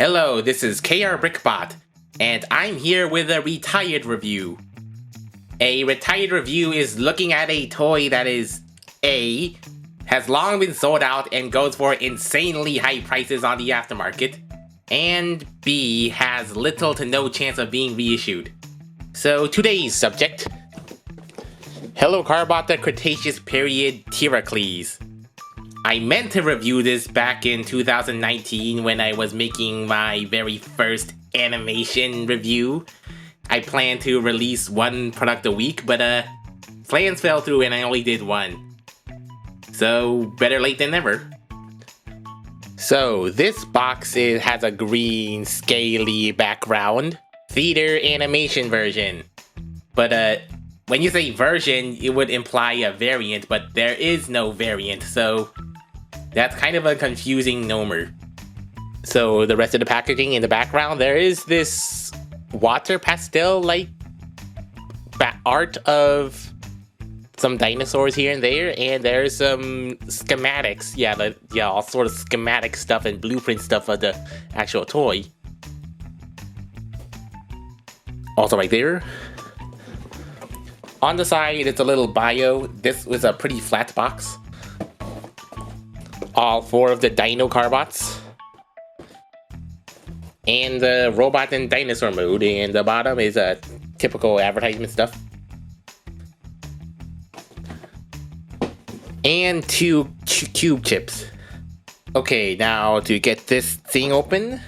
Hello, this is KRBrickBot, and I'm here with a retired review. A retired review is looking at a toy that is A, has long been sold out and goes for insanely high prices on the aftermarket, and B, has little to no chance of being reissued. So today's subject, Helloka봇 the Cretaceous Period Tyracles. I meant to review this back in 2019 when I was making my very first animation review. I planned to release one product a week, but plans fell through and I only did one. So better late than never. So this box has a green scaly background, theater animation version. But when you say version, it would imply a variant, but there is no variant, so that's kind of a confusing nomer. So the rest of the packaging in the background, there is this water pastel-like art of some dinosaurs here and there, and there's some schematics. Yeah, all sort of schematic stuff and blueprint stuff of the actual toy. Also right there. On the side, it's a little bio. This was a pretty flat box. All four of the Dino Carbots. And the robot and dinosaur mode. And the bottom is a typical advertisement stuff. And two cube chips. Okay, now to get this thing open.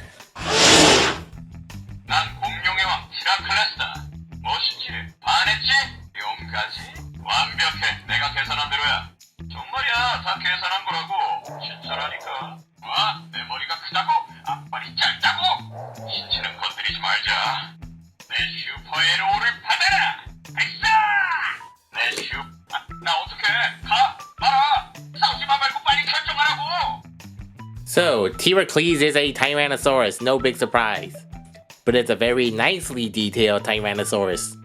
난 공룡의 왕 티라클레스다. 멋있지? 반했지? 용까지? 완벽해. 내가 계산한 대로야. 정말이야. 다 계산한 거라고. 진짜라니까. 와, 내 머리가 크다고? 앞발이 짧다고? 신체는 건드리지 말자. 내 슈퍼헤로를 받아라. 발사! 나 어떡해? 가! 말아! 싸우지마 말고 빨리 결정하라고! So, Tyracles is a Tyrannosaurus, no big surprise. But it's a very nicely detailed Tyrannosaurus.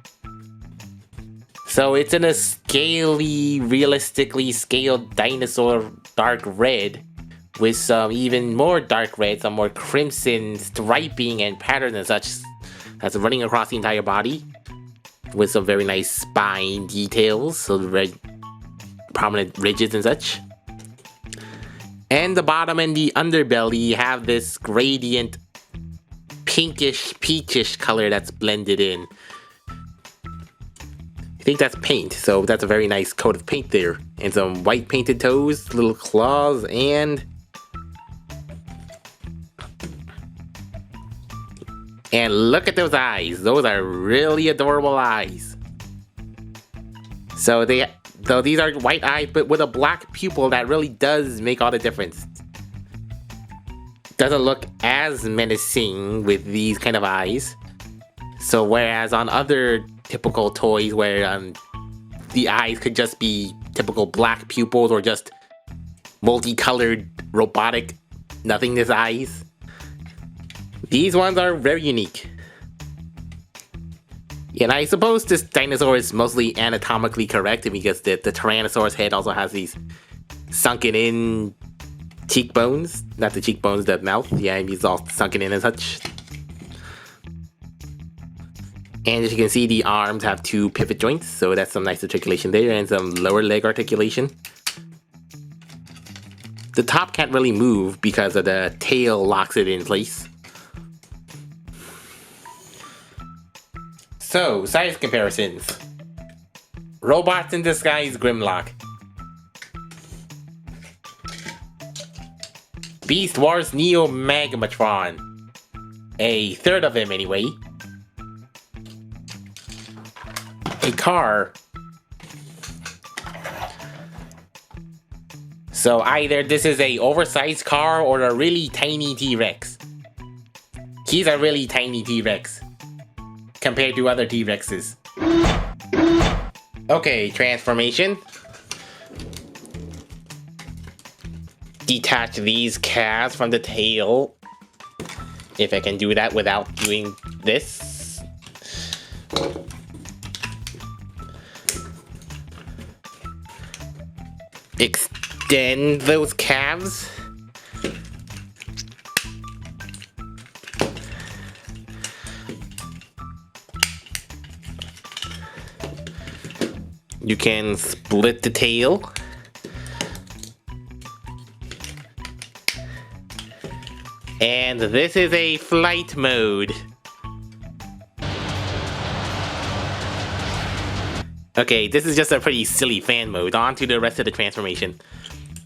So it's in a scaly, realistically scaled dinosaur dark red, with some even more dark red, some more crimson striping and pattern and such that's running across the entire body, with some very nice spine details, so red, prominent ridges and such. And the bottom and the underbelly have this gradient pinkish, peachish color that's blended in. I think that's paint, so that's a very nice coat of paint there. And some white painted toes, little claws, and look at those eyes. Those are really adorable eyes. So these are white eyes, but with a black pupil that really does make all the difference. Doesn't look as menacing with these kind of eyes. So whereas on other typical toys where the eyes could just be typical black pupils or just multicolored robotic nothingness eyes, these ones are very unique. And I suppose this dinosaur is mostly anatomically correct because the Tyrannosaurus head also has these sunken in cheekbones. Not the cheekbones, the mouth. Yeah, he's all sunken in and such. And as you can see, the arms have two pivot joints, so that's some nice articulation there, and some lower leg articulation. The top can't really move because of the tail locks it in place. So, size comparisons. Robots in Disguise Grimlock. Beast Wars Neo Magmatron. A third of him anyway. A car. So either this is a oversized car or a really tiny T-Rex. He's a really tiny T-Rex compared to other T-Rexes. Okay, transformation. Detach these calves from the tail. If I can do that without doing this. Extend those calves. You can split the tail. And this is a flight mode. Okay, this is just a pretty silly fan mode. On to the rest of the transformation.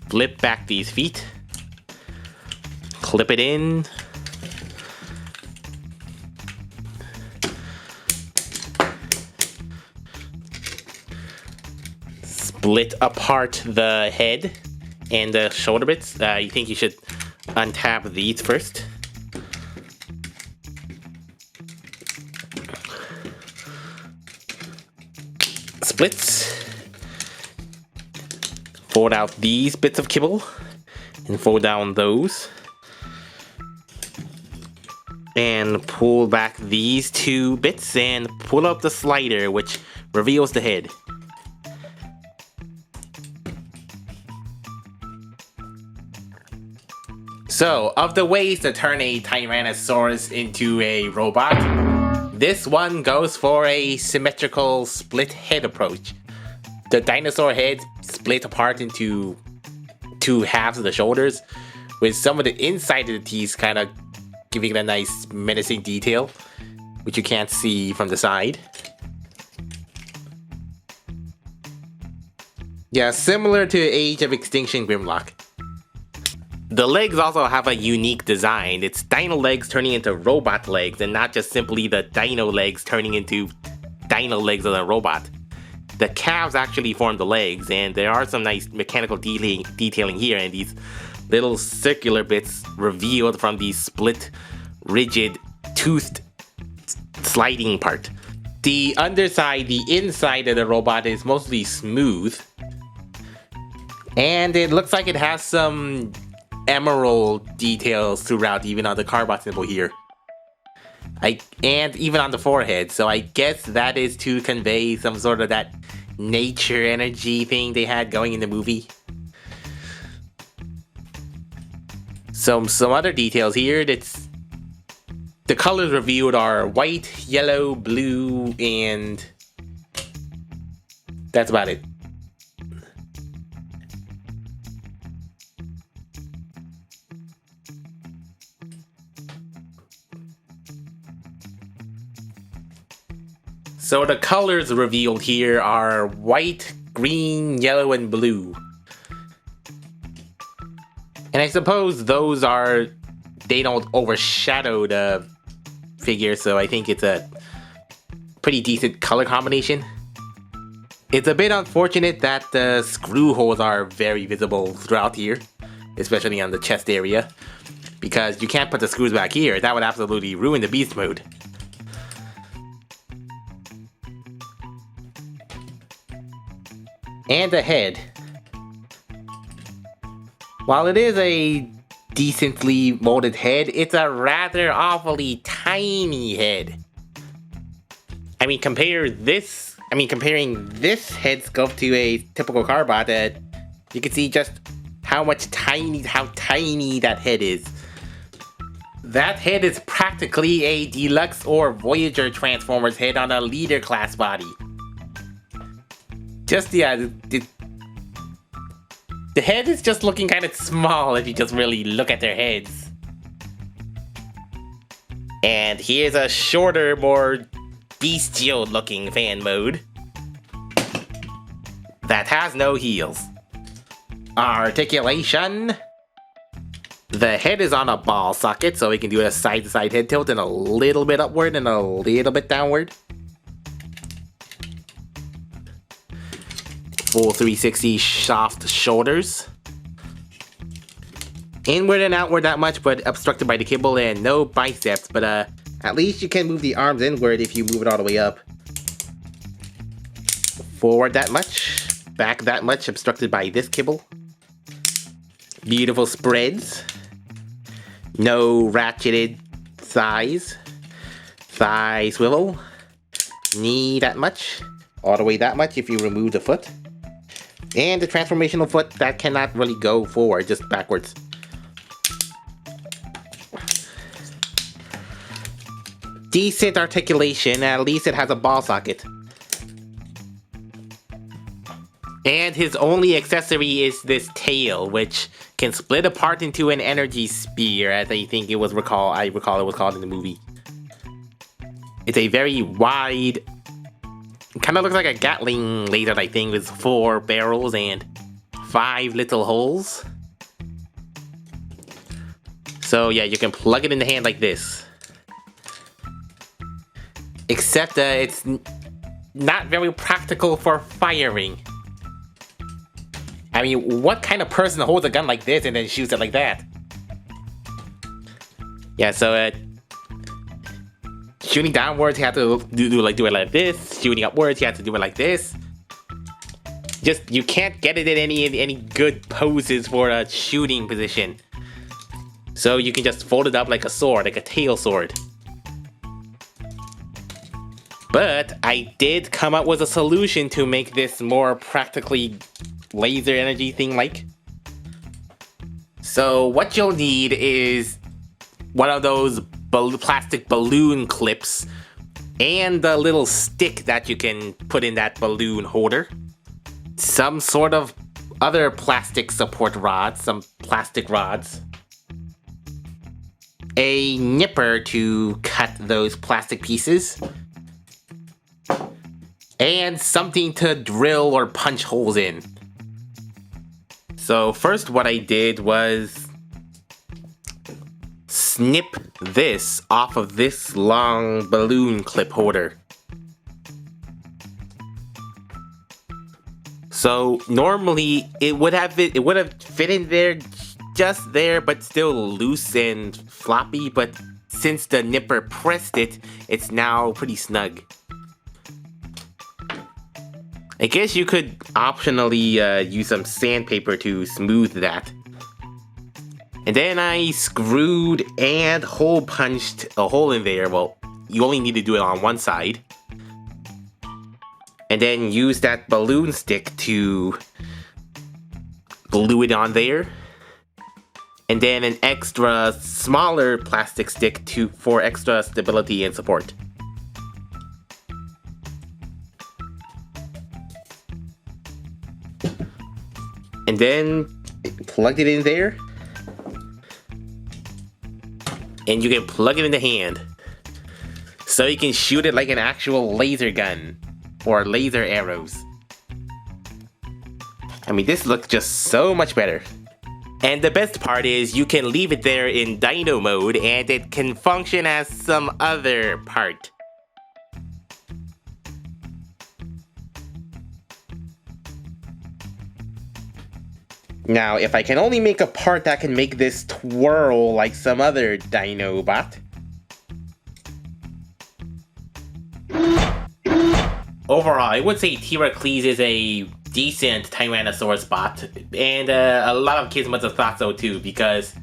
Flip back these feet. Clip it in. Split apart the head and the shoulder bits. I think you should untap these first. Splits. Fold out these bits of kibble and fold down those. And pull back these two bits and pull up the slider, which reveals the head. So, of the ways to turn a Tyrannosaurus into a robot, this one goes for a symmetrical split head approach. The dinosaur head split apart into two halves of the shoulders, with some of the inside of the teeth kind of giving it a nice menacing detail, which you can't see from the side. Yeah, similar to Age of Extinction Grimlock. The legs also have a unique design. It's dino legs turning into robot legs, and not just simply the dino legs turning into dino legs of the robot. The calves actually form the legs, and there are some nice mechanical detailing here, and these little circular bits revealed from the split, rigid, toothed sliding part. The underside, the inside of the robot is mostly smooth, and it looks like it has some emerald details throughout, even on the Carbot symbol here. And even on the forehead, so I guess that is to convey some sort of that nature energy thing they had going in the movie. Some other details here. The colors revealed are white, yellow, blue, and that's about it. So the colors revealed here are white, green, yellow, and blue. And I suppose they don't overshadow the figure, so I think it's a pretty decent color combination. It's a bit unfortunate that the screw holes are very visible throughout here, especially on the chest area, because you can't put the screws back here. That would absolutely ruin the beast mode. And the head. While it is a decently molded head, it's a rather awfully tiny head. Comparing this head sculpt to a typical Carbot, you can see just how tiny that head is. That head is practically a Deluxe or Voyager Transformers head on a leader class body. The head is just looking kind of small if you just really look at their heads. And here's a shorter, more bestial looking fan mode that has no heels. Articulation. The head is on a ball socket, so we can do a side-to-side head tilt and a little bit upward and a little bit downward. Full 360 soft shoulders. Inward and outward that much, but obstructed by the kibble, and no biceps, but at least you can move the arms inward if you move it all the way up. Forward that much, back that much, obstructed by this kibble. Beautiful spreads. No ratcheted thighs. Thigh swivel. Knee that much. All the way that much if you remove the foot. And the transformational foot that cannot really go forward, just backwards. Decent articulation, at least it has a ball socket. And his only accessory is this tail, which can split apart into an energy spear, as I think it was I recall it was called in the movie. It's a very wide, kind of looks like a Gatling laser, I think, with 4 barrels and 5 little holes. So yeah, you can plug it in the hand like this. Except it's not very practical for firing. I mean, what kind of person holds a gun like this and then shoots it like that? Yeah, so shooting downwards, you have to do it like this. Shooting upwards, you have to do it like this. Just, you can't get it in any good poses for a shooting position. So you can just fold it up like a sword, like a tail sword. But I did come up with a solution to make this more practically laser energy thing like. So what you'll need is one of those plastic balloon clips and the little stick that you can put in that balloon holder. Some sort of other plastic support rods, some plastic rods. A nipper to cut those plastic pieces. And something to drill or punch holes in. So first what I did was snip this off of this long balloon clip holder. So normally it would have fit in there just there, but still loose and floppy, but since the nipper pressed it, it's now pretty snug. I guess you could optionally use some sandpaper to smooth that. And then I screwed and hole punched a hole in there. Well, you only need to do it on one side. And then use that balloon stick to glue it on there. And then an extra smaller plastic stick for extra stability and support. And then plugged it in there. And you can plug it in the hand. So you can shoot it like an actual laser gun. Or laser arrows. I mean, this looks just so much better. And the best part is you can leave it there in Dino mode and it can function as some other part. Now, if I can only make a part that can make this twirl like some other Dinobot. Overall, I would say Tyracles is a decent Tyrannosaurus bot, and a lot of kids must have thought so too, because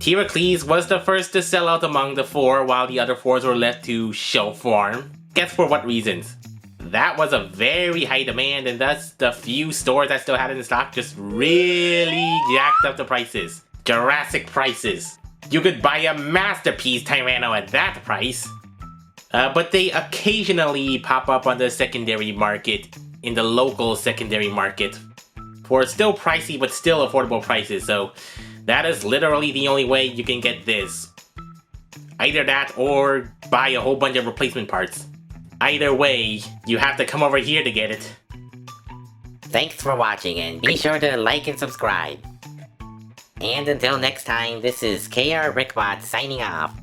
Tyracles was the first to sell out among the 4, while the other 4s were left to show form. Guess for what reasons? That was a very high demand, and thus the few stores that still had it in stock just really jacked up the prices. Jurassic prices. You could buy a masterpiece Tyranno at that price. But they occasionally pop up on the secondary market, in the local secondary market, for still pricey but still affordable prices, so that is literally the only way you can get this. Either that or buy a whole bunch of replacement parts. Either way, you have to come over here to get it. Thanks for watching, and be sure to like and subscribe. And until next time, this is KRBrickBot signing off.